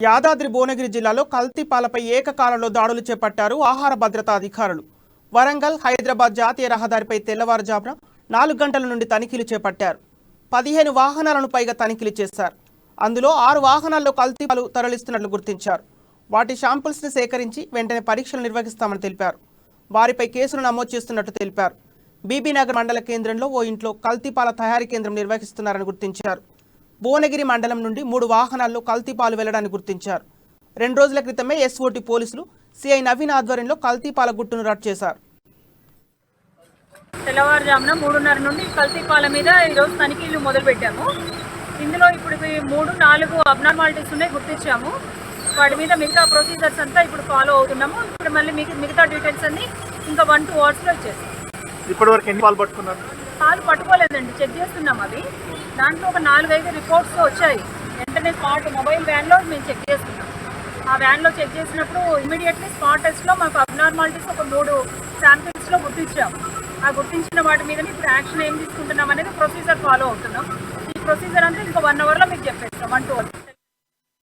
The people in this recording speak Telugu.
యాదాద్రి భువనగిరి జిల్లాలో కల్తీ పాలపై ఏకకాలంలో దాడులు చేపట్టారు ఆహార భద్రతా అధికారులు. వరంగల్ హైదరాబాద్ జాతీయ రహదారిపై తెల్లవారుజామున 4 గంటల నుండి తనిఖీలు చేపట్టారు. 15 వాహనాలను పైగా తనిఖీలు చేశారు. అందులో 6 వాహనాల్లో కల్తీ పాలు తరలిస్తున్నట్లు గుర్తించారు. వాటి శాంపిల్స్ ని సేకరించి వెంటనే పరీక్షలు నిర్వహిస్తామని తెలిపారు. వారిపై కేసులు నమోదు చేస్తున్నట్లు తెలిపారు. బీబీనగర్ మండల కేంద్రంలో ఓ ఇంట్లో కల్తీ పాల తయారీ కేంద్రం నిర్వహిస్తున్నారని గుర్తించారు. భువనగిరి మండలం నుండి 3 వాహనాల్లో కల్తీ పాలు వెళ్లడాన్ని గుర్తించారు. 2 రోజుల క్రితమే ఎస్ఓటీ పోలీసులు సిఐ నవీన్ ఆధ్వర్యంలో కల్తీ పాల గుట్టును రట్టు చేశారు. తెల్లవారుజామున 3:30 నుండి కల్తీ పాల మీద ఈరోజు తనిఖీలు మొదలుపెట్టాము. ఇందులో ఇప్పుడు 3-4 అబ్నార్మాలిటీస్ ఉన్నాయి, గుర్తించాము. వాటి మీద మిగతా ప్రొసీజర్స్ అంతా ఇప్పుడు ఫాలో అవుతున్నాము. ఇప్పుడు మళ్ళీ మిగతా డీటెయిల్స్ అన్ని ఇంకా 1-2 అవర్స్లో ఇచ్చేస్తాం. ఇప్పటివరకు ఎన్ని పాలు పట్టుకున్నారు? పాలు పట్టుకోలేదండి, చెక్ చేస్తున్నాం. అవి దాంట్లో ఒక 4-5 రిపోర్ట్స్ వచ్చాయి. వెంటనే స్పాట్ మొబైల్ వ్యాన్లో మేము చెక్ చేస్తున్నాం. ఆ వ్యాన్లో చెక్ చేసినప్పుడు ఇమీడియట్లీ స్పాట్ టెస్ట్లో మాకు అబ్నార్మాలిటీస్ ఒక 3 శాంపిల్స్లో గుర్తించాము. ఆ గుర్తించిన వాటి మీద ఇప్పుడు యాక్షన్ ఏం తీసుకుంటున్నాం అనేది ప్రొసీజర్ ఫాలో అవుతున్నాం. ఈ ప్రొసీజర్ అంతా ఇంకా 1 అవర్లో మీకు చెప్పేస్తాం, 1-2 అవర్స్.